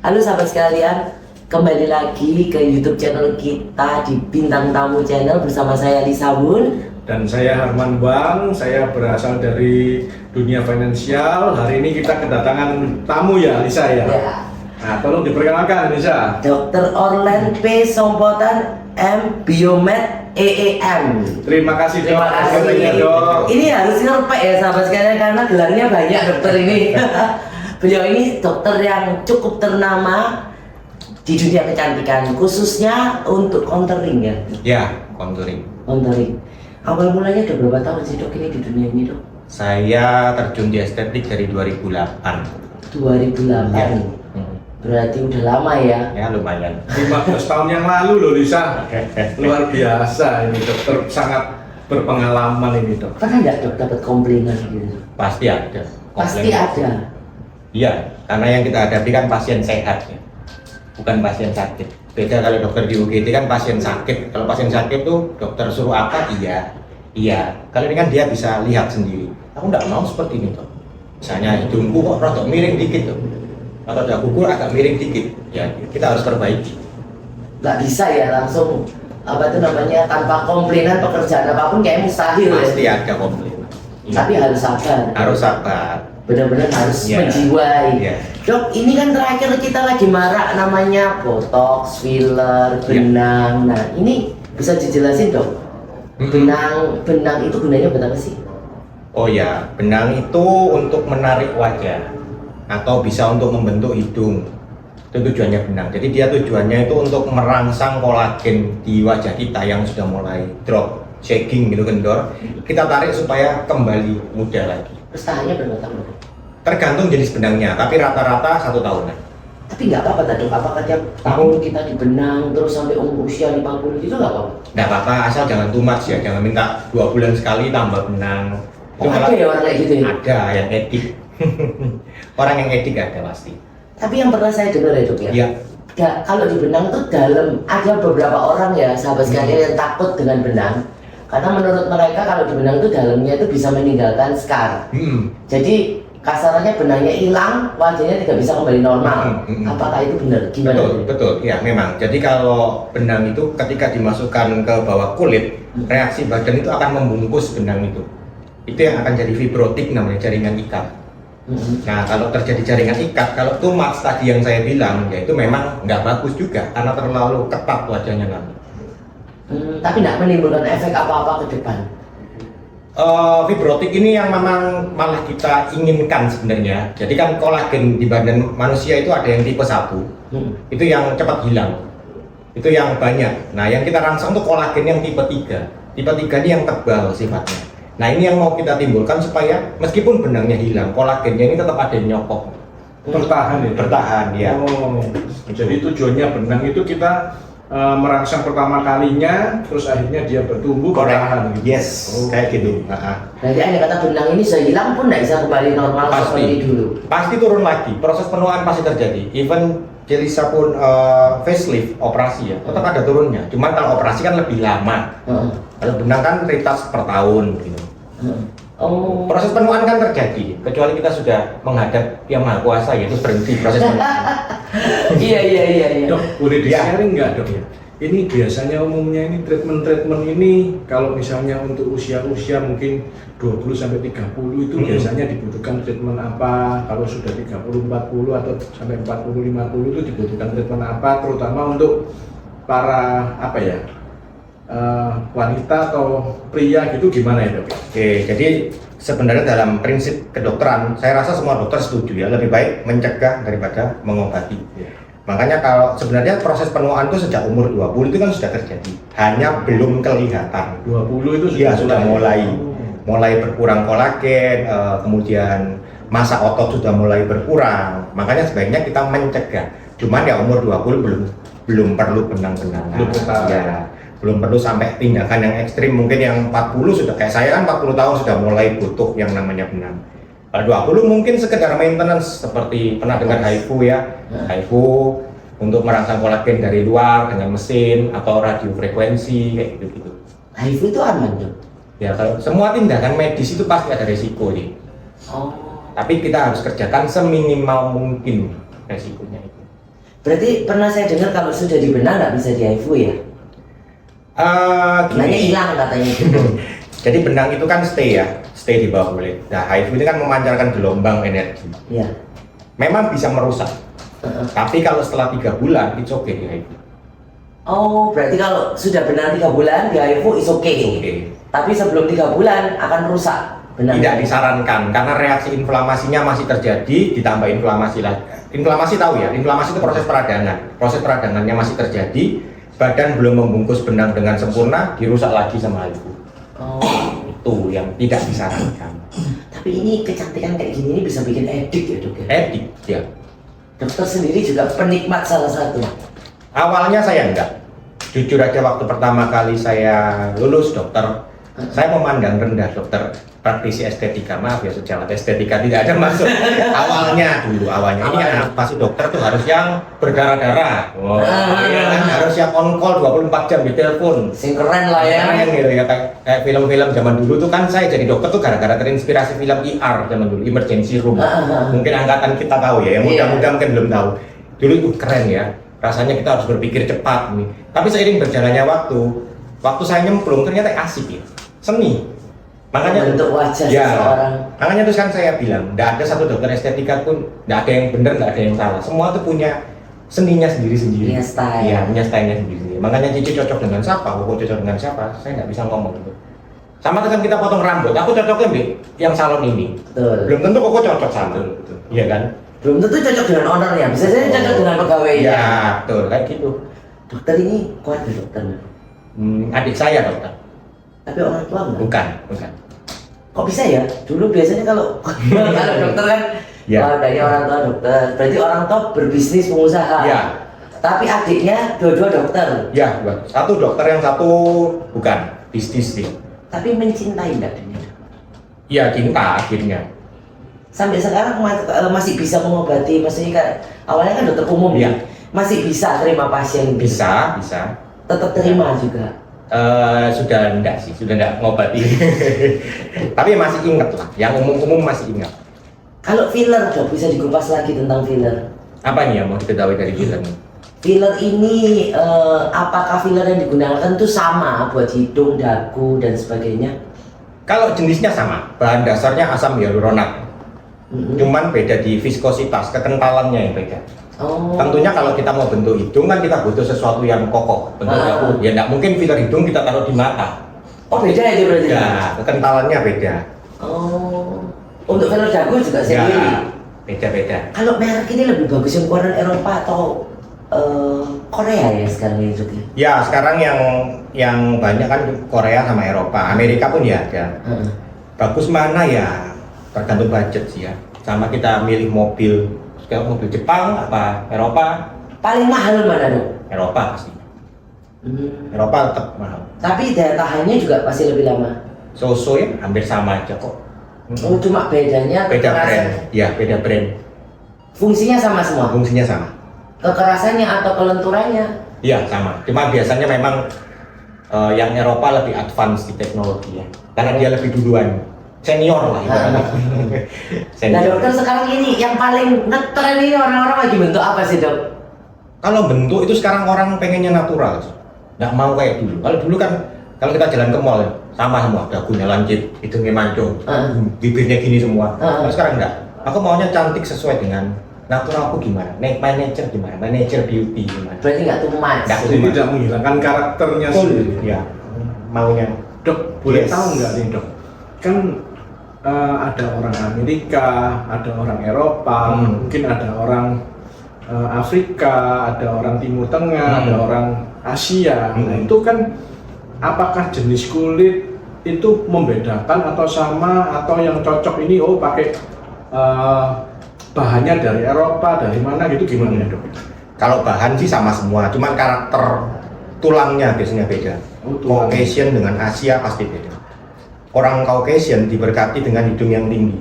Halo sahabat sekalian, kembali lagi ke YouTube channel kita di Bintang Tamu Channel bersama saya Lisa Wun. Dan saya Harman Bang, saya berasal dari dunia finansial. Hari ini kita kedatangan tamu ya Lisa ya. Nah, tolong diperkenalkan Lisa. Dr. Orlen P. Sompotan M. Biomed EEM. Terima kasih dok. Terima kasih. Akhirnya, dok. Ini harus ngerpek ya sahabat sekalian karena gelarnya banyak dokter ini. Beliau ini dokter yang cukup ternama di dunia kecantikan, khususnya untuk contouring ya. Ya, contouring. Contouring. Awal mulanya udah berapa tahun sih dok ini di dunia ini dok? Saya terjun di estetik dari 2008. 2008. Ya. Berarti udah lama ya. Ya lumayan. 15 tahun yang lalu loh Lisa. Luar biasa ini dokter, sangat berpengalaman ini dok. Pernah nggak dok dapat komplainan gitu? Pasti ada. Pasti ada. Iya, karena yang kita hadapi kan pasien sehat ya. Bukan pasien sakit. Beda kalau dokter di UGD kan pasien sakit. Kalau pasien sakit tuh dokter suruh apa? Iya. Kalau ini kan dia bisa lihat sendiri. Aku nggak mau seperti ini dok. Misalnya hidungku kok rada miring dikit tuh. Atau ada kuku agak miring dikit. Ya, kita harus perbaiki. Nggak bisa ya langsung apa itu namanya tanpa komplainan pekerjaan apapun kayak mustahil Pasti ya. ada komplain. Tapi harus sabar. Harus sabar. Benar-benar harus Ya. menjiwai. Ya. Dok, ini kan terakhir kita lagi marak namanya botox, filler, benang. Nah, ini bisa dijelasin dok? Benang itu gunanya buat apa sih? Oh ya, benang itu untuk menarik wajah atau bisa untuk membentuk hidung. Itu tujuannya benang. Jadi dia tujuannya itu untuk merangsang kolagen di wajah kita yang sudah mulai drop, shaking gitu kendor. Kita tarik supaya kembali muda lagi. Terus tahannya berapa tahun? Tergantung jenis benangnya, tapi rata-rata 1 tahunan. Tapi nggak apa-apa dok, apakah tiap tahun kita dibenang terus sampai umur usia 50 itu nggak apa-apa? Nggak apa-apa, asal jangan too much ya. Jangan minta 2 bulan sekali tambah benang. Oh, ada ya orang kayak gitu ya? Ada yang edik. Orang yang edik ada pasti. Tapi yang pernah saya dengar ya dok ya? Iya. Kalau di benang tuh dalam, ada beberapa orang ya sahabat sekalian yang takut dengan benang. Karena menurut mereka kalau di benang itu dalamnya itu bisa meninggalkan scar. Jadi kasarannya benangnya hilang, wajahnya tidak bisa kembali normal. Apakah itu benar? Gimana? Betul, ya memang. Jadi kalau benang itu ketika dimasukkan ke bawah kulit, reaksi badan itu akan membungkus benang itu. Itu yang akan jadi fibrotik namanya, jaringan ikat. Nah kalau terjadi jaringan ikat, kalau too much tadi yang saya bilang, ya itu memang nggak bagus juga karena terlalu ketat wajahnya nanti. Tapi tidak menimbulkan efek apa-apa ke depan. Fibrotik ini yang memang malah kita inginkan sebenarnya. Jadi kan kolagen di badan manusia itu ada yang tipe 1, itu yang cepat hilang, itu yang banyak. Nah yang kita rangsang itu kolagen yang tipe 3. Tipe 3 ini yang tebal sifatnya. Nah ini yang mau kita timbulkan supaya meskipun benangnya hilang, kolagennya ini tetap ada yang nyokok. Bertahan ya. Bertahan ya. Oh, jadi tujuannya benang itu kita merangsang pertama kalinya, terus akhirnya dia bertumbuh bertahan. Gitu. Yes, kayak gitu. Jadi ada kata benang ini sudah hilang pun tidak bisa kembali normal seperti dulu. Pasti turun lagi. Proses penuaan pasti terjadi. Even Jelisa pun facelift operasi ya, tetap ada turunnya. Cuman kalau operasi kan lebih lama. Kalau benang kan retouch per tahun gitu. Oh. Proses penuaan kan terjadi, kecuali kita sudah menghadap Yang Maha Kuasa, yaitu berhenti proses penuaan. Iya. Dok, boleh di-sharing nggak dok ya? Ini biasanya umumnya ini treatment ini kalau misalnya untuk usia-usia mungkin 20 sampai 30 itu biasanya dibutuhkan treatment apa? Kalau sudah 30, 40 atau sampai 40, 50 itu dibutuhkan treatment apa? Terutama untuk para apa ya? Wanita atau pria gitu gimana ya dok? Oke, jadi sebenarnya dalam prinsip kedokteran, saya rasa semua dokter setuju ya, lebih baik mencegah daripada mengobati. Makanya kalau sebenarnya proses penuaan itu sejak umur 20 itu kan sudah terjadi, hanya belum kelihatan. 20 itu sudah mulai berkurang kolagen, kemudian massa otot sudah mulai berkurang. Makanya sebaiknya kita mencegah. Cuman ya umur 20 belum perlu benang-benangan. Belum perlu sampai tindakan yang ekstrim. Mungkin yang 40 sudah, kayak saya kan 40 tahun sudah mulai butuh yang namanya benang. Kalau 20 mungkin sekedar maintenance, seperti pernah dengar HIFU ya, HIFU untuk merangsang kolagen dari luar dengan mesin atau radiofrekuensi kayak gitu-gitu. HIFU itu aman dok? Ya kalau semua tindakan medis itu pasti ada resiko nih. Tapi kita harus kerjakan seminimal mungkin resikonya itu. Berarti pernah saya dengar kalau sudah di benang nggak bisa di HIFU ya? Benangnya Gini. hilang katanya gitu. Jadi benang itu kan stay di bawah kulit. Nah, HIFU ini kan memancarkan gelombang energi. Iya. Memang bisa merusak. Tapi kalau setelah 3 bulan, itu oke di HIFU. Oh, berarti kalau sudah benang 3 bulan di HIFU is okay. Oke. Tapi sebelum 3 bulan akan rusak benang. Tidak disarankan karena reaksi inflamasinya masih terjadi, ditambah inflamasi lagi. Inflamasi tahu ya, inflamasi itu proses peradangan. Proses peradangannya masih terjadi, badan belum membungkus benang dengan sempurna, dirusak lagi sama HIFU. Oh. Itu yang tidak disarankan. Tapi ini kecantikan kayak gini ini bisa bikin edik ya dok ya? Edik, ya. Dokter sendiri juga penikmat salah satu. Awalnya saya enggak. Jujur aja waktu pertama kali saya lulus dokter, saya memandang rendah dokter praktisi estetika. Maaf ya, sejawat estetika tidak ada masuk. Awalnya ini apa sih dokter tuh harus yang berdarah-darah. Oh, iya kan harus yang on call 24 jam di telepon. Sing keren lah ya. Keren gitu ya, kayak film-film zaman dulu tuh kan saya jadi dokter tuh gara-gara terinspirasi film ER zaman dulu, Emergency Room. Mungkin angkatan kita tahu ya, yang muda-muda mungkin belum tahu. Dulu itu keren ya, rasanya kita harus berpikir cepat nih. Tapi seiring berjalannya waktu saya nyemplung ternyata asik ya, seni. Makanya bentuk wajah ya, seseorang. Makanya terus kan saya bilang, tidak ada satu dokter estetika pun, tidak ada yang benar, tidak ada yang salah. Semua tuh punya seninya sendiri-sendiri. Punya style. Iya, punya stylenya sendiri-sendiri. Makanya Cici cocok dengan siapa, Koko cocok dengan siapa, saya nggak bisa ngomong gitu. Sama dengan kita potong rambut, aku cocoknya Mbak, yang salon ini. Betul. Belum tentu Koko cocok sama. Betul. Iya kan? Belum tentu cocok dengan ownernya, bisa saja cocok dengan pegawainya. Iya, betul, kayak gitu. Dokter ini kuat ya dokter? Adik saya dokter. Tapi orang tua enggak? Bukan. Kok bisa ya? Dulu biasanya kalau kalau dokter kan Ya. dari orang tua dokter, berarti orang tua berbisnis pengusaha. Ya. Tapi adiknya dua-dua dokter. Ya, satu dokter, yang satu bukan, bisnis sih. Tapi mencintai enggak dunia? Iya, cinta akhirnya. Sampai sekarang masih bisa mengobati, maksudnya kan awalnya kan dokter umum Iya. ya, masih bisa terima pasien, Bisa. tetap terima juga. Sudah enggak ngobati. Tapi masih ingat lah, yang umum masih ingat. Kalau filler dok, bisa dikupas lagi tentang filler. Apa nih yang mau diketahui dari filler nih? Filler ini apakah filler yang digunakan itu sama buat hidung, dagu dan sebagainya? Kalau jenisnya sama, bahan dasarnya asam hyaluronat. Cuman beda di viskositas, kekentalannya yang beda. Oh. Tentunya kalau kita mau bentuk hidung kan kita butuh sesuatu yang kokoh, bentuk dagu. Ya enggak mungkin filler hidung kita taruh di mata. Oh beda ya dia berarti? Ya, kekentalannya beda. Oh. Untuk filler dagu juga sendiri. Ya, beda-beda. Kalau merek ini lebih bagus yang keluaran Eropa atau Korea ya sekarang ini juga? Ya, sekarang yang banyak kan Korea sama Eropa, Amerika pun ya ada. Bagus mana ya? Tergantung budget sih ya. Sama kita milih mobil, kayak mobil Jepang apa Eropa? Paling mahal mana dok? Eropa pasti. Eropa tetap mahal. Tapi daya tahannya juga pasti lebih lama. So ya, hampir sama aja kok. Oh, cuma bedanya Beda kekerasan. brand. Ya, beda brand. Fungsinya sama semua. Fungsinya sama. Kekerasannya atau kelenturannya. Iya, sama. Cuma biasanya memang yang Eropa lebih advance di teknologi ya. Karena dia lebih duluan. Senior lah ibaratnya. Nah Senior. dokter sekarang ini yang paling ngetren ini orang-orang lagi bentuk apa sih dok? Kalau bentuk itu sekarang orang pengennya natural, nggak mau kayak dulu. Kalau dulu kan, kalau kita jalan ke mall sama semua, dagunya lancip, hidungnya mancung, bibirnya gini semua. Kalau sekarang enggak. Aku maunya cantik sesuai dengan natural aku gimana, manager gimana, manager beauty gimana. Berarti nggak too much. Nggak. Jadi tidak menghilangkan karakternya Full, sendiri. ya, maunya. Dok, boleh Yes. tahu nggak nih dok? Kan ada orang Amerika, ada orang Eropa, mungkin ada orang Afrika, ada orang Timur Tengah, ada orang Asia. Nah itu kan apakah jenis kulit itu membedakan atau sama, atau yang cocok ini pakai bahannya dari Eropa, dari mana gitu, gimana ya dok? Kalau bahan sih sama semua, cuman karakter tulangnya biasanya beda. Tulang. Caucasian dengan Asia pasti beda. Orang Caucasian diberkati dengan hidung yang tinggi,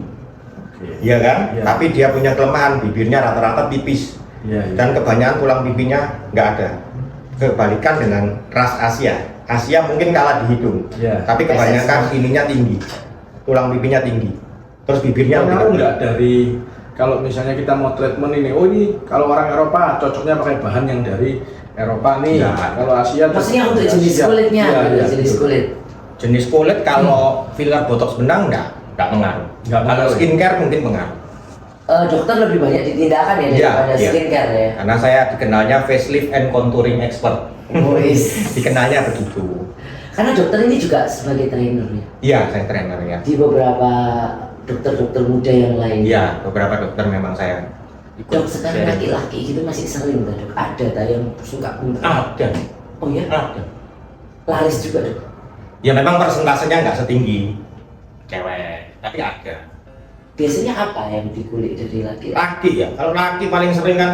iya kan? Iya. Tapi dia punya kelemahan, bibirnya rata-rata tipis. Iya. Dan kebanyakan tulang pipinya nggak ada. Kebalikan dengan ras Asia. Asia mungkin kalah di hidung, Ya. tapi kebanyakan ininya tinggi, tulang pipinya tinggi. Terus bibirnya Pengaruh lebih nggak dari kalau misalnya kita mau treatment ini, oh ini kalau orang Eropa cocoknya pakai bahan yang dari Eropa nih. Ya. Kalau Asia Maksudnya untuk dari jenis Asia. kulitnya, Iya, iya, jenis betul. kulit. Jenis kulit kalau filler botox benang enggak pengaruh. Nggak Kalau pengaruh. skincare mungkin pengaruh. Dokter lebih banyak ditindakan ya daripada Iya. skincare ya. Karena saya dikenalnya facelift and contouring expert. Wis. Dikenalnya begitu. Karena dokter ini juga sebagai trainer ya. Iya, saya trainer ya. Di beberapa dokter-dokter muda yang lain. Iya, beberapa dokter memang saya ikut. Dok, sekarang sharing. laki-laki gitu masih sering tuh, Dok. Ada tak yang suka kulit? Ada. Oh ya? Ada. Laris juga, Dok. Ya memang persentasenya nggak setinggi cewek, tapi ada. Biasanya apa yang dikulik dari laki-laki? Laki ya, kalau laki paling sering kan.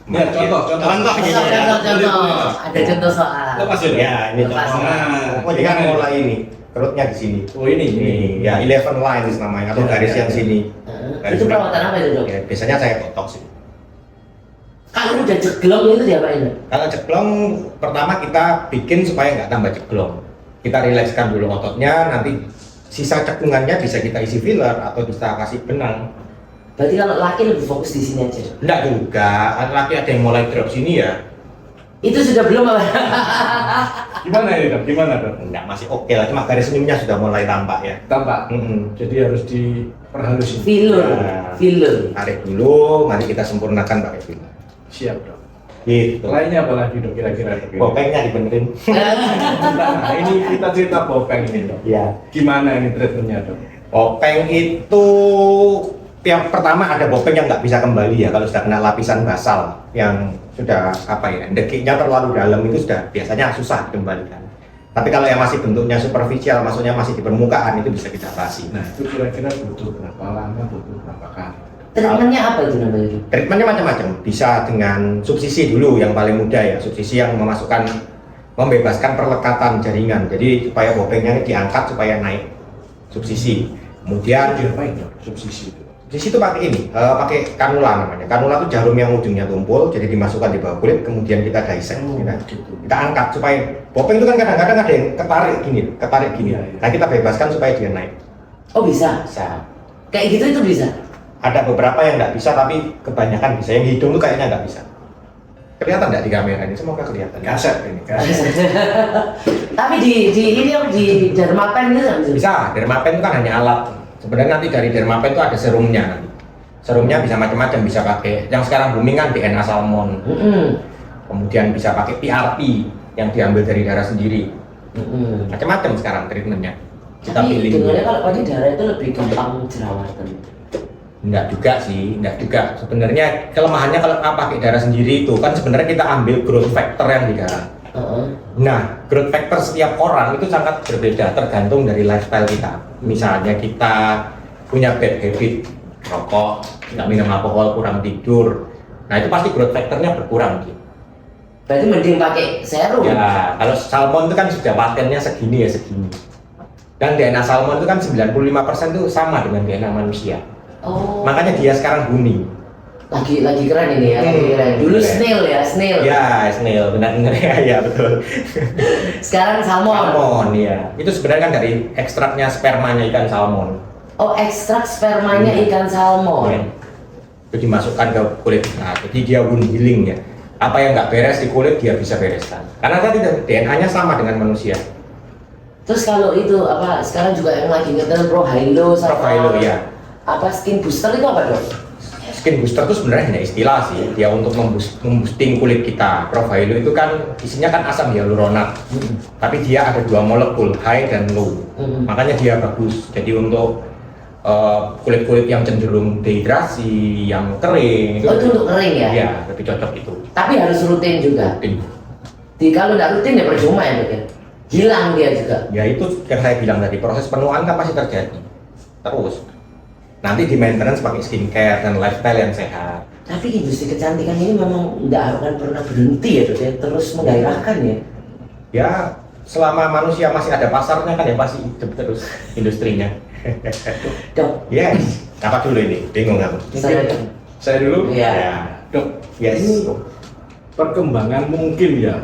Ya, contoh. Contoh ini. Contoh. Ada contoh soal. Lepas ya, Dok? Ya, ini Lepas. contoh. Oh, ini kan mulai ini, perutnya di sini. Oh ini. Ya, 11 lines namanya, atau Ya, garis ya, yang ya. sini. Itu perawatan apa itu, Dok? Ya, biasanya saya botox itu. Kalau udah jeglong itu diapain, Dok? Kalau ceklong, pertama kita bikin supaya nggak tambah ceklong. Kita rilekskan dulu ototnya, nanti sisa cekungannya bisa kita isi filler atau bisa kasih benang. Berarti kalau laki lebih fokus di sini aja, Dok? Enggak juga, laki ada yang mulai drop sini ya. Itu sudah belum apa? Gimana ini, Dok? Gimana, Dok? Enggak, masih oke lah, cuma garis minimnya sudah mulai tampak ya. Tampak. Mm-mm. Jadi harus diperhalusin. Filler. Ya. Filler. Tarik dulu, nanti kita sempurnakan pakai filler. Siap, Dok. Gitu. Lainnya apa lagi, Dok? Kira-kira, Dok? Bopengnya dibenerin. Nah, ini kita cerita bopeng ini, Dok. Ya. Gimana ini treatmentnya, Dok? Bopeng itu yang pertama ada bopeng yang nggak bisa kembali ya kalau sudah kena lapisan basal yang sudah apa ya dekiknya terlalu dalam itu sudah biasanya susah dikembalikan. Tapi kalau yang masih bentuknya superficial, maksudnya masih di permukaan itu bisa kita atasi. Nah, itu kira-kira butuh berapa lama, butuh berapa kali? Treatmentnya apa itu namanya, Dok? Treatmentnya macam-macam, bisa dengan subsisi dulu yang paling mudah ya, subsisi yang membebaskan perlekatan jaringan. Jadi supaya bopengnya ini diangkat supaya naik subsisi. Kemudian Diapain, Dok? Subsisi itu. di situ pakai ini, pakai kanula namanya. Kanula itu jarum yang ujungnya tumpul, jadi dimasukkan di bawah kulit, kemudian kita dissect, Oh, kita, gitu. kita angkat supaya bopeng itu kan kadang-kadang ada yang ketarik gini. Iya, iya. Nah kita bebaskan supaya dia naik. Oh bisa? Bisa. Kayak gitu itu bisa? Ada beberapa yang nggak bisa, tapi kebanyakan bisa. Yang hidung tuh kayaknya nggak bisa. Kelihatan nggak di kamera ini? Semoga kelihatan. Kaset ini, kaset. Tapi di ini yang di dermapen itu nggak bisa? Bisa. Dermapen itu kan hanya alat. Sebenarnya nanti dari dermapen itu ada serumnya nanti. Serumnya bisa macam-macam, bisa pakai. Yang sekarang booming kan DNA salmon. Kemudian bisa pakai PRP yang diambil dari darah sendiri. Macam-macam sekarang treatmentnya. Kita Tapi pilih. dengarnya kalau pakai darah itu lebih gampang jerawatan. Enggak juga sih, enggak juga. Sebenarnya kelemahannya kalau pakai darah sendiri itu kan sebenarnya kita ambil growth factor yang di darah. Nah, growth factor setiap orang itu sangat berbeda tergantung dari lifestyle kita. Misalnya kita punya bad habit, rokok, nggak minum alkohol, kurang tidur. Nah, itu pasti growth factornya berkurang gitu. Berarti mending pakai serum. Ya, kalau salmon itu kan sudah patennya segini ya segini. Dan DNA salmon itu kan 95% itu sama dengan DNA manusia. Oh. Makanya dia sekarang booming. Lagi keren ini ya, lagi keren. Dulu keren. snail ya, snail. Ya, snail, benar-benar ya betul. Sekarang salmon. Salmon, ya. Itu sebenarnya kan dari ekstraknya spermanya ikan salmon. Oh, ekstrak spermanya Iya. ikan salmon. Ya. Itu dimasukkan ke kulit. Nah, jadi dia wound healing ya. Apa yang nggak beres di kulit dia bisa bereskan. Karena tadi DNA-nya sama dengan manusia. Terus kalau itu apa sekarang juga yang lagi ngetren Pro Hilo sama Profilo ya. apa skin booster itu apa, Dok? Skin booster itu sebenarnya hanya istilah sih. Dia untuk memboosting kulit kita. Profilo itu kan isinya kan asam hyaluronat. Tapi dia ada dua molekul, high dan low. Makanya dia bagus. Jadi untuk kulit-kulit yang cenderung dehidrasi, yang kering Oh, itu untuk kering ya? Iya, lebih cocok itu. Tapi harus rutin juga. Rutin. Kalau nggak rutin ya percuma ya, Dok ya. Hilang dia juga. Ya itu yang saya bilang tadi, proses penuaan kan pasti terjadi terus. Nanti di maintenance pakai skincare dan lifestyle yang sehat. Tapi industri kecantikan ini memang nggak akan pernah berhenti ya, Dok ya. Terus menggairahkan ya. Ya selama manusia masih ada pasarnya kan ya pasti hidup terus industrinya. Dok, Yes. Apa dulu ini? Bingung aku. Saya dulu. Iya. Ya. Dok, Yes. ini perkembangan mungkin ya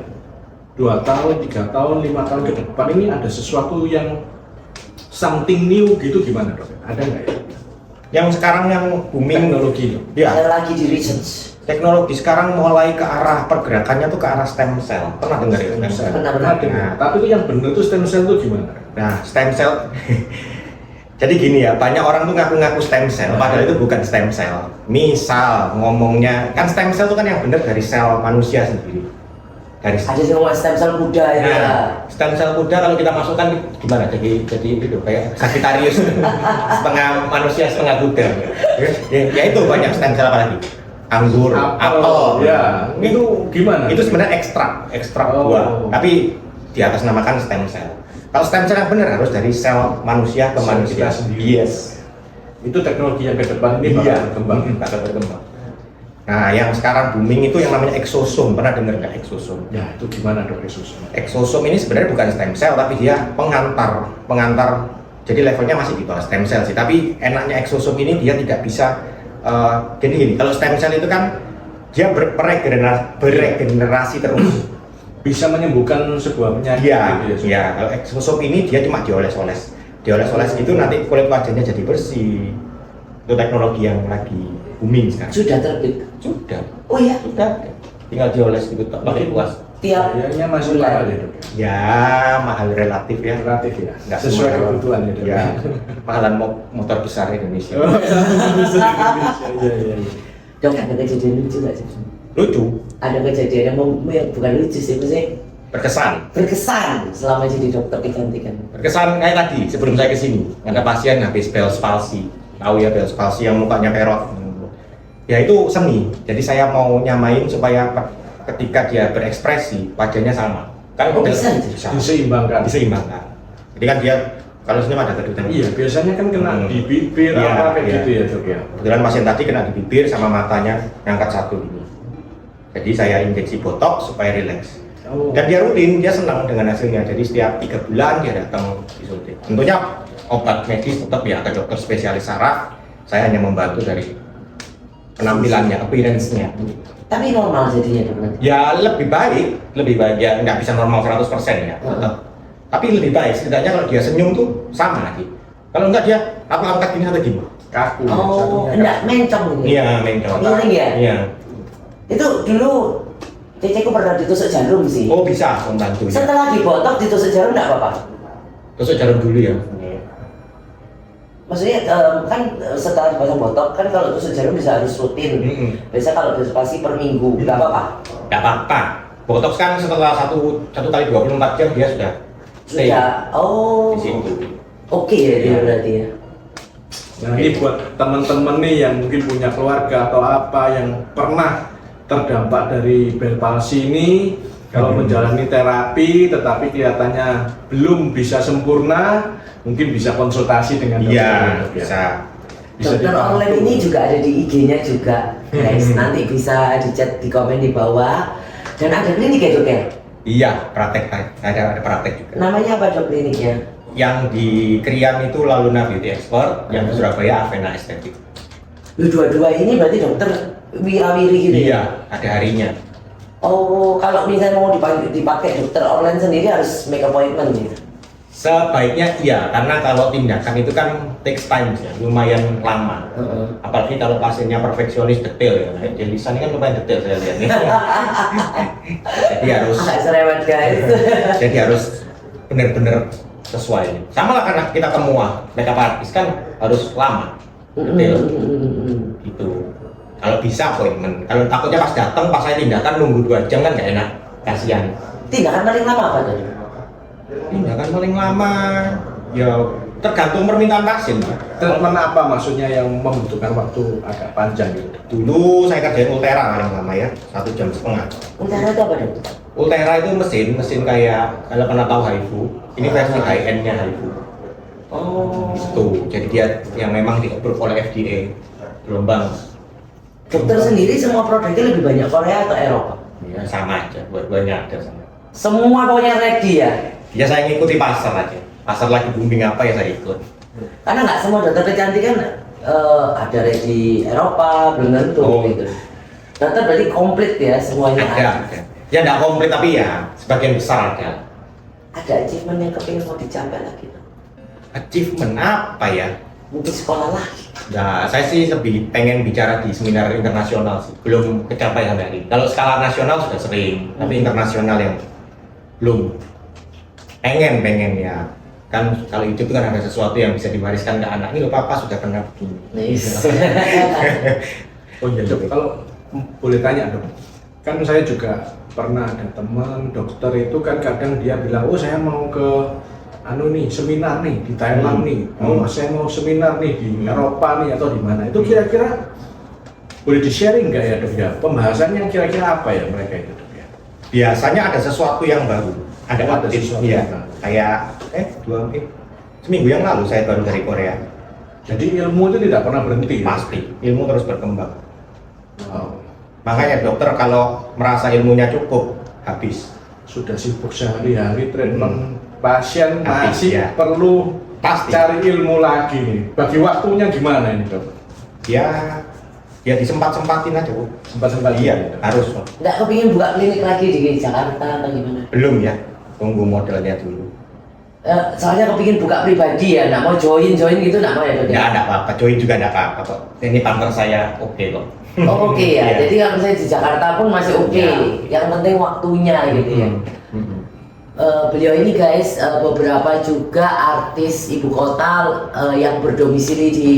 2 tahun, 3 tahun, 5 tahun ke depan ini ada sesuatu yang something new gitu gimana, Dok? Ada nggak ya? Yang sekarang yang booming teknologi. ya, Yang lagi di research. teknologi sekarang mulai ke arah pergerakannya tuh ke arah stem cell. Pernah dengar ya stem cell? Benar-benar. Nah, tapi itu yang benar itu stem cell itu gimana? Nah, stem cell jadi gini ya, banyak orang tuh ngaku-ngaku stem cell, padahal itu bukan stem cell. Misal ngomongnya, kan stem cell itu kan yang benar dari sel manusia sendiri. Dari Ada yang ngomong stem cell kuda ya. Nah, stem cell kuda kalau kita masukkan gimana? Jadi itu kayak Sagittarius, setengah manusia setengah kuda. Ya itu banyak stem cell apa lagi? Anggur, apel. Ya, itu gimana? Itu sebenarnya ekstrak Oh. buah, tapi di atas namakan stem cell. Kalau stem cell yang benar harus dari sel manusia ke Sel manusia. kita sendiri. Yes. Itu teknologi yang ke depan ini bakal berkembang. bakal berkembang. Nah, yang sekarang booming itu yang namanya exosome. Pernah dengar nggak exosome? Ya, itu gimana dok Yesus? Exosome ini sebenarnya bukan stem cell, tapi dia pengantar. Jadi levelnya masih di bawah stem cell sih. Tapi enaknya exosome ini dia tidak bisa. Jadi gini, kalau stem cell itu kan dia beregenerasi terus. Bisa menyembuhkan sebuah penyakit. Iya, gitu iya. Kalau exosome ini dia cuma dioles-oles gitu nanti kulit wajahnya jadi bersih. Itu teknologi yang lagi booming sekarang. Sudah terbit. Sudah. Oh iya. Tinggal dioles gitu pakai kuas. Tiap Kayaknya masih mahal ya dok. Ya, mahal relatif ya. Relatif ya. Nggak Sesuai semua. kebutuhan ya dok. Ya, mahalan motor besar Indonesia. Oh, iya iya. dok ada kejadian lucu nggak sih? Lucu, Ada kejadian yang bukan lucu sih, maksudnya berkesan selama jadi dokter kecantikan. berkesan kayak tadi sebelum saya kesini ada pasien habis Bell's palsy, tahu ya Bell's palsy yang mukanya perot. Ya itu seni, jadi saya mau nyamain supaya ketika dia berekspresi wajahnya sama. Kan Oh, bisa? Diseimbangkan. diseimbangkan. Jadi kan dia kalau senyum ada kedutan. Iya, biasanya kan kena di bibir Iya, apa kayak iya. gitu ya dok ya. Kebetulan pasien tadi kena di bibir sama matanya ngangkat satu ini. Jadi saya injeksi botox supaya rileks. Oh. Dan dia rutin, dia senang dengan hasilnya. Jadi setiap 3 bulan dia datang disuntik. Tentunya obat medis tetap ya ke dokter spesialis saraf. Saya hanya membantu dari penampilannya, appearance-nya. Tapi normal jadinya dok nanti. Ya lebih baik ya nggak bisa normal 100% ya. Tetap. Tapi lebih baik, setidaknya kalau dia senyum tuh sama lagi. Kalau enggak dia aku angkat gini atau gini. Kaku. Oh, satunya enggak kaku. mencong gitu. Iya, mencong. Miring ya? Iya. Itu dulu ceceku pernah ditusuk jarum sih. Oh bisa membantu ya. Setelah dibotok ditusuk jarum enggak apa-apa. Tusuk jarum dulu ya. Maksudnya kan setelah dipasang botok kan kalau tusuk jarum bisa harus rutin. Biasa kalau dispasi per minggu enggak apa-apa. Nggak apa-apa. Botox kan setelah satu kali 24 jam dia sudah stay Sudah. Oh. di situ. Oke ya dia Iya. berarti ya. Nah ini buat teman-teman nih yang mungkin punya keluarga atau apa yang pernah terdampak dari Bell's palsy ini, kalau menjalani terapi tetapi kelihatannya belum bisa sempurna, mungkin bisa konsultasi dengan dokter. Iya, ya, dok, ya. bisa. Bisa Dokter dibantu. online ini juga ada di IG-nya juga, guys. Nanti bisa di komen di bawah. Dan ada klinik ya dok ya? Iya, praktek ada praktek juga. Namanya apa dok kliniknya? Yang di Krian itu Laluna Beauty Expert, yang di Surabaya Avena Estetik. Lu dua-dua ini berarti dokter wirawiri gitu ya? Iya, ada harinya. Oh, kalau misalnya mau dipakai dokter online sendiri harus make appointment gitu? Sebaiknya iya, karena kalau tindakan itu kan takes time ya, lumayan lama. Apalagi kalau pasiennya perfeksionis detail ya, nah, Delisa ini kan lumayan detail saya lihat nih. Jadi harus Agak serempet guys. jadi harus benar-benar sesuai. Sama lah karena kita semua makeup artist kan harus lama, detail gitu. Kalau bisa appointment. Kalau takutnya pas datang pas saya tindakan nunggu 2 jam kan nggak enak, kasihan. Tindakan paling lama apa tadi? Tindakan paling lama ya tergantung permintaan pasien. Treatment apa maksudnya yang membutuhkan waktu agak panjang gitu? Dulu saya kerjain Ultera paling lama ya, 1,5 jam. Ultera itu apa dok? Ultera itu mesin kayak kalau pernah tahu HIFU, ini versi high end-nya HIFU. Oh. Itu, jadi dia yang memang di-approve oleh FDA, gelombang. Dokter sendiri semua produknya lebih banyak Korea atau Eropa? Ya sama aja, buat-buatnya ada sama. Semua pokoknya ready ya? Ya saya ngikuti pasar aja, pasar lagi booming apa ya saya ikut. Karena nggak semua dokter kecantikan ada ready Eropa, belum tentu Oh. gitu. Dokter berarti komplit ya semuanya Ada. Ya nggak komplit tapi ya sebagian besar ada. Ada achievement yang kepingin mau dicapai lagi. Achievement apa ya? Mungkin sekolah lagi. Nah, saya sih lebih pengen bicara di seminar internasional sih, belum kecapai sampai hari ini. Kalau skala nasional sudah sering, tapi internasional yang belum. Pengen ya. Kan kalau hidup itu kan ada sesuatu yang bisa diwariskan ke anak. Ini loh papa sudah pernah begini. Nice. Oh iya dok, kalau boleh tanya dok, kan saya juga pernah ada teman dokter itu kan kadang dia bilang, oh saya mau ke seminar nih di Thailand nih, saya mau seminar nih di Eropa nih atau di mana. Itu kira-kira boleh di-sharing nggak ya dok ya? Pembahasannya kira-kira apa ya mereka itu dok ya? Biasanya ada sesuatu yang baru, ada update sesuatu ya. yang baru. Kayak seminggu yang lalu saya baru dari Korea. Jadi ilmu itu tidak pernah berhenti. Pasti ilmu terus berkembang. Wow. Makanya dokter kalau merasa ilmunya cukup habis. Sudah sibuk sehari-hari treatment pasien Habis, masih ya. perlu Pasti. cari ilmu lagi nih. Bagi waktunya gimana ini dok? Ya disempat-sempatin aja Bu. Sempat-sempat Iya, harus. Nggak kepingin buka klinik lagi di Jakarta atau gimana? Belum ya, tunggu modelnya dulu. Soalnya kepingin buka pribadi ya, nggak mau join gitu nggak mau ya dok? Ya ada apa-apa, join juga ada apa-apa kok. Ini partner saya oke kok. Oh oke ya, Iya. jadi kalau misalnya di Jakarta pun masih oke. Ya. Yang penting waktunya gitu ya. Mhm. Beliau ini guys beberapa juga artis ibu kota yang berdomisili di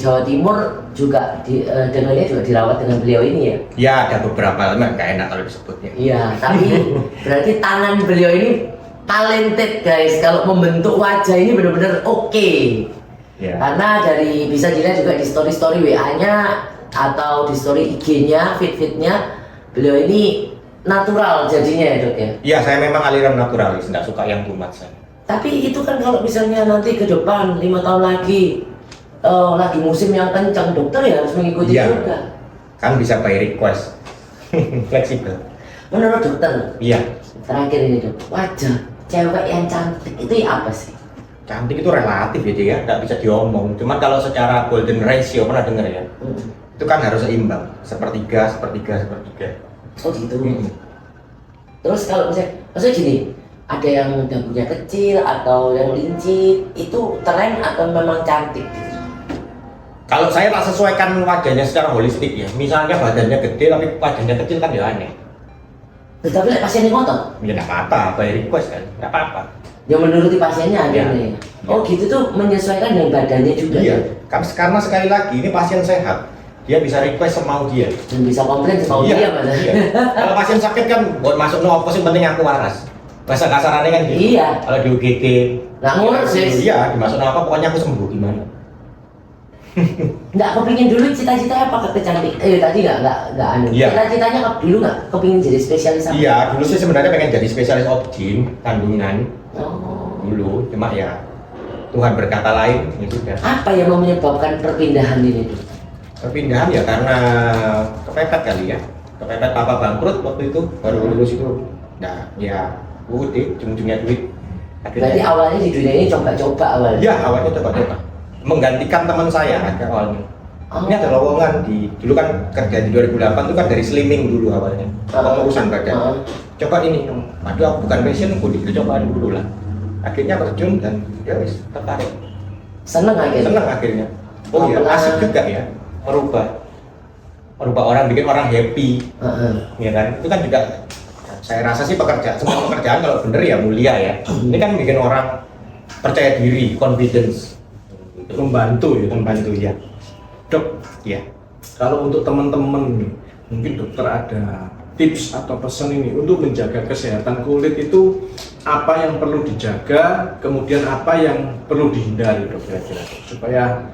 Jawa Timur juga dengannya juga dirawat dengan beliau ini ya. Ya ada beberapa, memang nggak enak kalau disebutnya. Iya, tapi berarti tangan beliau ini talented guys. Kalau membentuk wajah ini benar-benar oke. Ya. Karena dari bisa dilihat juga di story-story WA-nya atau di story IG-nya, feed-feednya beliau ini natural jadinya ya dok ya. Iya, saya memang aliran naturalis, nggak suka yang tumat saya. Tapi itu kan kalau misalnya nanti ke depan 5 tahun lagi lagi musim yang kencang, dokter ya harus mengikuti Iya. juga. Kan bisa by request, fleksibel. Menurut dokter, Iya, terakhir ini dok, wajah cewek yang cantik itu ya apa sih? cantik itu relatif ya, dia nggak bisa diomong. Cuman kalau secara golden ratio pernah dengar ya, itu kan harus seimbang, sepertiga. Oh gitu. Mm-mm. Terus kalau maksudnya gini, ada yang dagunya kecil atau yang lincip, itu tren atau memang cantik? Kalau saya tak sesuaikan wajahnya secara holistik ya, misalnya badannya gede tapi wajahnya kecil kan ya aneh. Tetapi like, pasiennya ngotot, Ya nggak apa-apa, by request kan, nggak apa-apa. yang menuruti pasiennya Iya. akhirnya. Oh gitu tuh menyesuaikan dengan badannya juga Iya, ya? karena sekali lagi ini pasien sehat, dia bisa request semau dia. Dan bisa komplain semau dia mas. Iya. Kalau pasien sakit kan buat masuk no apa sih, penting aku waras. Bahasa kasarannya kan gitu. Iya. Kalau di UGD, Nggak ngurus sih. Iya, dimasuk no apa pokoknya aku sembuh gimana. Nggak kepingin dulu cita-citanya apa kecantik? Tadi nggak anu. Iya. Cita-citanya dulu nggak kepingin jadi spesialis apa? Iya, dulu sih sebenarnya pengen jadi spesialis obgyn kandungan Oh. dulu, cuma ya Tuhan berkata lain, ya sudah. Apa yang mau menyebabkan perpindahan ini tuh? Perpindahan ya karena kepepet kali ya, kepepet papa bangkrut waktu itu, baru lulus itu. Nah, ya ujung-ujungnya duit. Berarti awalnya di dunia ini coba-coba awalnya. Ya awalnya coba-coba menggantikan teman saya kan awalnya. Oh. Ini ada lowongan dulu kan kerja di 2008 itu kan dari slimming dulu awalnya, pengurusan badan. Coba ini, aduh aku bukan passion, aku coba dulu lah. Akhirnya terjun dan ya wis tertarik. Seneng akhirnya. Senang akhirnya. Oh iya, Pernah- asik juga ya merubah orang, bikin orang happy, Heeh. ya kan? Itu kan juga saya rasa sih semua pekerjaan kalau bener ya mulia ya. Ini kan bikin orang percaya diri, confidence, Membantu ya. membantu ya. Dok, Ya. kalau untuk teman-teman nih, mungkin dokter ada tips atau pesan ini untuk menjaga kesehatan kulit itu apa yang perlu dijaga, kemudian apa yang perlu dihindari dok kira-kira supaya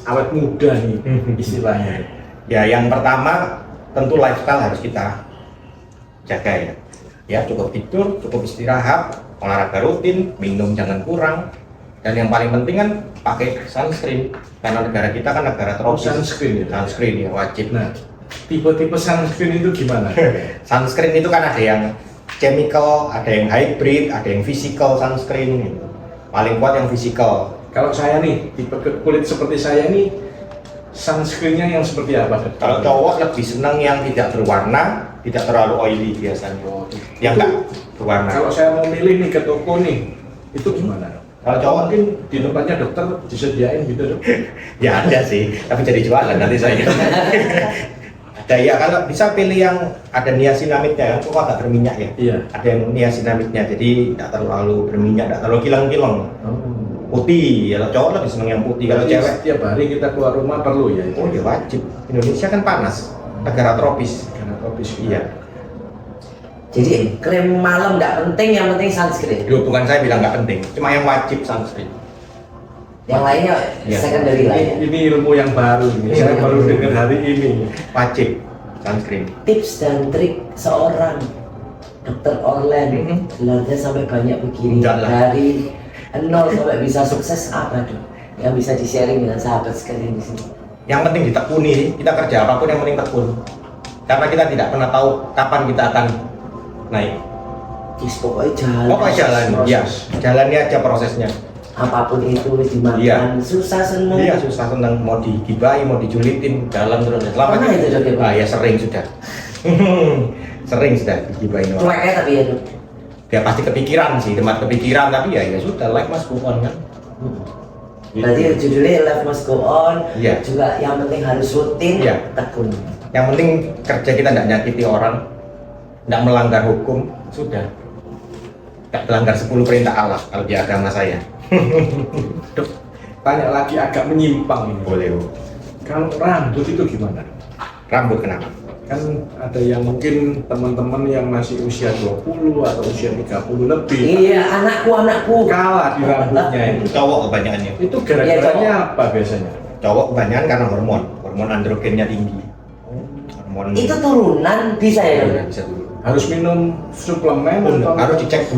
awet muda nih istilahnya. Ya, yang pertama tentu lifestyle harus kita jaga ya. Ya, cukup tidur, cukup istirahat, olahraga rutin, minum jangan kurang. Dan yang paling penting kan pakai sunscreen karena negara kita kan negara tropis. Sunscreen ya? Sunscreen ya wajib. Nah, tipe-tipe sunscreen itu gimana? Sunscreen itu kan ada yang chemical, ada yang hybrid, ada yang physical sunscreen gitu. Paling kuat yang physical. Kalau saya nih, tipe kulit seperti saya nih, sunscreennya yang seperti apa? Dok? Kalau cowok lebih senang yang tidak berwarna, tidak terlalu oily biasanya. Yang enggak berwarna. Kalau saya mau milih nih ke toko nih, itu gimana dok? Kalau cowok mungkin di tempatnya dokter disediain gitu dok. ya ada sih, tapi jadi jualan nanti saya. Ada ya, kalau bisa pilih yang ada niasinamidnya, kok agak berminyak ya. Iya. Ada yang niasinamidnya, jadi tidak terlalu berminyak, tidak terlalu kilang-kilang. Putih, kalau cowok lebih seneng yang putih. Kalau Jadi cewek, setiap hari kita keluar rumah perlu ya itu. oh ya wajib. Indonesia kan panas, negara tropis. Karena tropis. Iya. Jadi krim malam nggak penting, yang penting sunscreen. Dulu bukan saya bilang nggak penting, cuma yang wajib sunscreen. Yang lainnya Iya. secondary lah ya. Ini ilmu yang baru nih. Saya Iya. baru dengar hari ini. Wajib sunscreen. Tips dan trik seorang dokter online, gelarnya sampai banyak begini, Enggak lah. dari nol sampai bisa sukses apa dong? Yang bisa di-sharing dengan sahabat sekalian di sini. Yang penting ditekuni, kita kerja apapun yang penting tekun. Karena kita tidak pernah tahu kapan kita akan naik. Yes, pokoknya jalan. Pokoknya jalan, ya, jalani aja prosesnya. Apapun itu dimakan, Iya. susah seneng. Iya susah senang, mau digibahi, mau dijulitin, jalan terus. Selama Pernah itu, Dok, ya, Pak? Ah ya sering sudah. Sering sudah digibahin orang. Cueknya tapi ya Dok. Ya pasti kepikiran sih, tempat kepikiran, tapi ya sudah, life must go on kan. Berarti judulnya Life Must Go On. Iya. Juga yang penting harus rutin, Iya. tekun. Yang penting kerja kita tidak nyakiti orang, tidak melanggar hukum, sudah. Tidak melanggar 10 perintah Allah kalau di agama saya. Dok, tanya lagi agak menyimpang ini. Boleh. Kalau rambut itu gimana? Rambut kenapa? Kan ada yang mungkin teman-teman yang masih usia 20 atau usia 30 lebih Iya, anakku. kalah di rambutnya ini. Cowok kebanyakannya. Itu gara-garanya apa biasanya? Cowok kebanyakan karena hormon androgennya tinggi. Hormon Itu turunan bisa ya Dok? ya, bisa dulu. Harus minum suplemen atau Harus dicek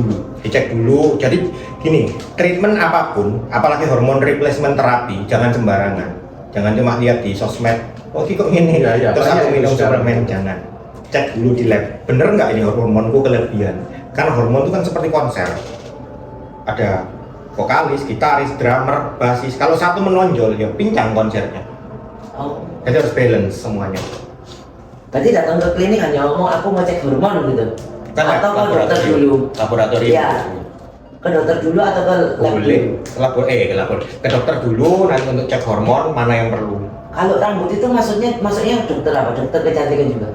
dulu. Jadi gini, treatment apapun, apalagi hormon replacement terapi, jangan sembarangan. Jangan cuma lihat di sosmed, oh kok ini, Iya, terus banyak aku itu minum sekarang. suplemen, jangan. Cek dulu di lab, bener nggak ini hormonku kelebihan? Karena hormon itu kan seperti konser, ada vokalis, gitaris, drummer, basis. Kalau satu menonjol, ya pincang konsernya. Oh. Jadi harus balance semuanya. Berarti datang ke klinik hanya ngomong aku mau cek hormon gitu. Kan Atau ke dokter dulu. Laboratorium. Iya. Ke dokter dulu atau ke lab Boleh. dulu? Ke dokter dulu nanti untuk cek hormon mana yang perlu. Kalau rambut itu maksudnya dokter apa? Dokter kecantikan juga.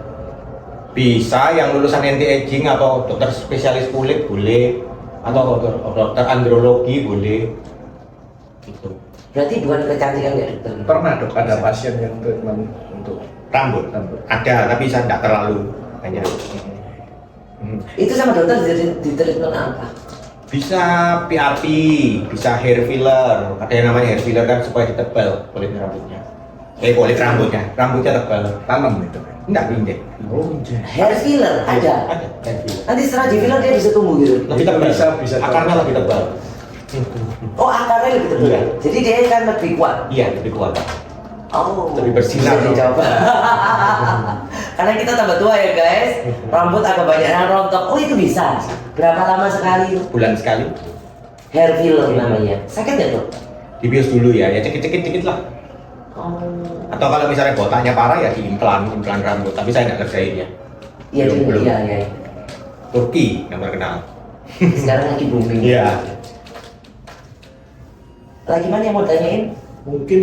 Bisa yang lulusan anti aging atau dokter spesialis kulit boleh, atau dokter andrologi boleh. Gitu. Berarti bukan kecantikan ya dokter. pernah dok ada pasien yang treatment untuk Rambut rambut? ada, tapi saya tidak terlalu banyak. Itu sama dokter di treatment apa? Bisa PRP, bisa hair filler. Ada yang namanya hair filler kan supaya ditebal kulit rambutnya. Kulit rambutnya tebal. Tanam itu. Enggak pindah. Oh, iya. Hair filler ada. Ada hair filler. Nanti setelah di filler dia bisa tumbuh gitu. Lebih tebal. Bisa Akarnya lebih tebal. Oh akarnya lebih tebal. Iya. Jadi dia kan lebih kuat. Iya, lebih kuat. Oh. Lebih bersinar. Bisa dicoba. Karena kita tambah tua ya guys. Rambut agak banyak yang rontok. Oh itu bisa. Berapa lama sekali? Bulan sekali. Hair filler namanya. Sakit nggak tuh? Dibius dulu ya, dikit lah. Oh. Atau kalau misalnya botaknya parah ya diimplan rambut, tapi saya nggak kerjain ya. Iya Belum. iya. Turki yang terkenal. Sekarang lagi booming. Iya. Lagi mana yang mau tanyain? Mungkin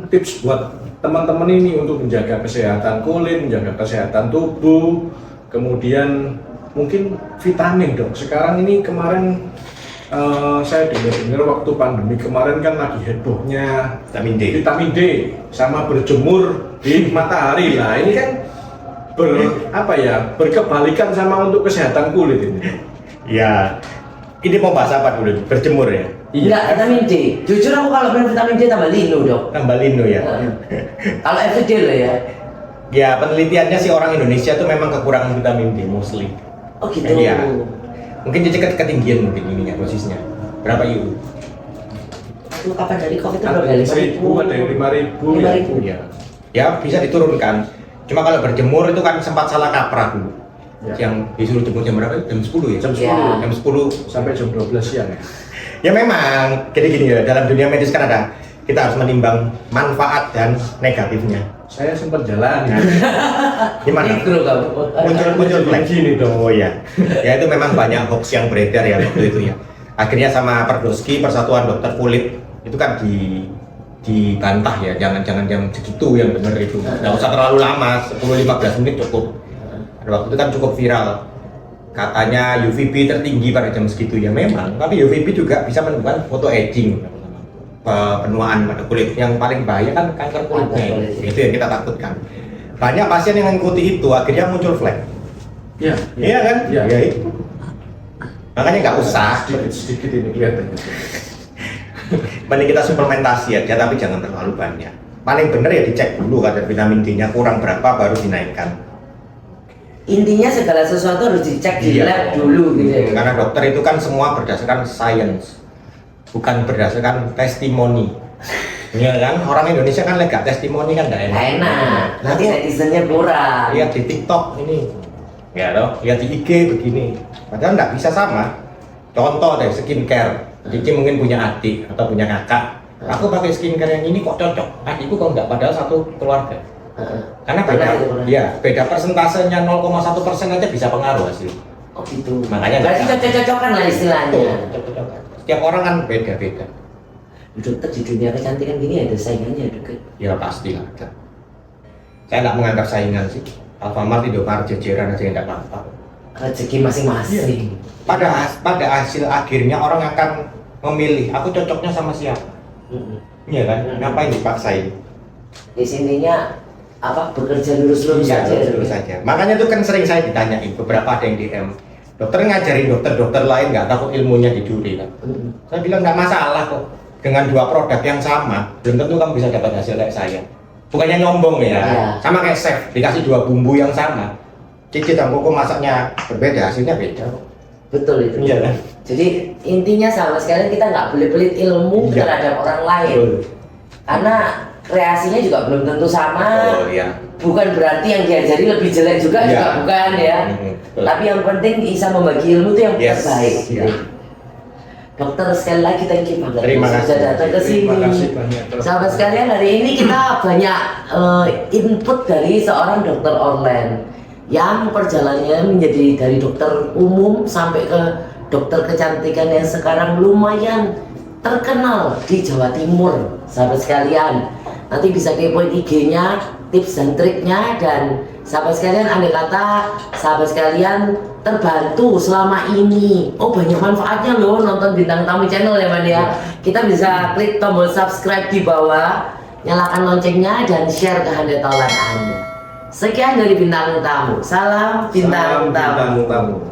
tips buat teman-teman ini untuk menjaga kesehatan kulit, menjaga kesehatan tubuh, kemudian mungkin vitamin dok. Sekarang ini kemarin saya dengar waktu pandemi kemarin kan lagi hebohnya Vitamin D. vitamin D sama berjemur di matahari. Nah ini kan berkebalikan sama untuk kesehatan kulit ini. Ya. Ini mau bahas apa dulu? Berjemur ya? Enggak, vitamin D. Jujur aku kalau minum vitamin D tambah linu dok. Tambah lino ya? Kalau everyday loh ya. Ya penelitiannya sih orang Indonesia tuh memang kekurangan vitamin D mostly. Oh gitu. Iya. Mungkin jadi ketinggian mungkin ininya dosisnya. Berapa IU? Itu kapan dari COVID itu Ada berapa? yang 1.000, ada yang 5.000 ya. 5.000. Ya. Ya bisa diturunkan. Cuma kalau berjemur itu kan sempat salah kaprah dulu. Ya. Yang disuruh jemur jam berapa? Jam 10 ya? Jam 10 Ya. Jam 10. sampai jam 12 siang ya. Ya memang, jadi gini ya, dalam dunia medis kan ada, kita harus menimbang manfaat dan negatifnya. Saya sempat jalan. Gimana? Mikro kamu. Muncul Gini dong. Oh iya, ya itu memang banyak hoax yang beredar ya waktu itu ya. akhirnya sama Perdoski, Persatuan Dokter Kulit itu kan dibantah ya, jangan jam segitu yang benar itu, nggak usah terlalu lama, 10-15 menit cukup. Waktu itu kan cukup viral, katanya UVB tertinggi pada jam segitu ya memang, tapi UVB juga bisa menyebabkan photo aging, penuaan pada kulit. Yang paling bahaya kan kanker kulitnya, itu yang kita takutkan. Banyak pasien yang mengikuti itu akhirnya muncul flek. Iya kan? Ya. Ya itu. Makanya nggak usah. Sedikit ini kelihatannya. Mending kita suplementasi aja, tapi jangan terlalu banyak. Paling bener ya dicek dulu kadar vitamin D-nya kurang berapa baru dinaikkan. Intinya segala sesuatu harus dicek di lab dulu gitu ya. Karena dokter itu kan semua berdasarkan science, bukan berdasarkan testimoni. Iya kan? Orang Indonesia kan lega testimoni kan nggak enak. Enak, nanti netizennya kurang. Lihat di TikTok ini, ya loh, lihat di IG begini. Padahal nggak bisa sama. Contoh deh skincare. Diki mungkin punya adik atau punya kakak. Aku pakai skincare yang ini kok cocok. Adikku kok nggak, padahal satu keluarga. Karena beda persentasenya 0,1% aja bisa pengaruh hasil. Oh gitu. Makanya berarti cocok-cocokan lah istilahnya. Setiap orang kan beda-beda. Dokter di dunia kecantikan gini ada saingannya deket. Ya pasti ada. Saya nggak menganggap saingan sih. Alfamart, Indomaret, jajaran aja yang nggak apa-apa. Rezeki masing-masing. Pada hasil akhirnya orang akan memilih. Aku cocoknya sama siapa? Iya kan? Ngapain dipaksain? Di sininya apa bekerja lurus-lurus Iya, saja. lurus saja. Makanya itu kan sering saya ditanyain. Beberapa ada yang DM. Dokter ngajarin dokter-dokter lain nggak takut ilmunya dicuri kan? Saya bilang nggak masalah kok. Dengan 2 produk yang sama, belum tentu kamu bisa dapat hasil kayak saya. Bukannya nyombong ya, sama kayak chef, dikasih 2 bumbu yang sama, cicit dan koko masaknya berbeda, hasilnya beda. Betul itu. Iya kan? Jadi intinya sama sekali kita nggak boleh pelit ilmu terhadap orang lain. Karena kreasinya juga belum tentu sama. Bukan berarti yang diajari lebih jelek juga bukan ya. Tapi yang penting bisa membagi ilmu itu yang terbaik. Dokter sekali lagi thank you banget sudah datang ke sini. Terima kasih banyak. Sahabat sekalian, hari ini kita banyak input dari seorang dokter online yang perjalanannya menjadi dari dokter umum sampai ke dokter kecantikan yang sekarang lumayan terkenal di Jawa Timur. Sahabat sekalian, nanti bisa kepoin IG-nya, tips dan triknya, dan sahabat sekalian andai kata sahabat sekalian terbantu selama ini, oh banyak manfaatnya loh nonton Bintang Tamu Channel ya Man ya. Kita bisa klik tombol subscribe di bawah, nyalakan loncengnya dan share ke handetolan Anda. Sekian dari Bintang Tamu. Salam Bintang Tamu.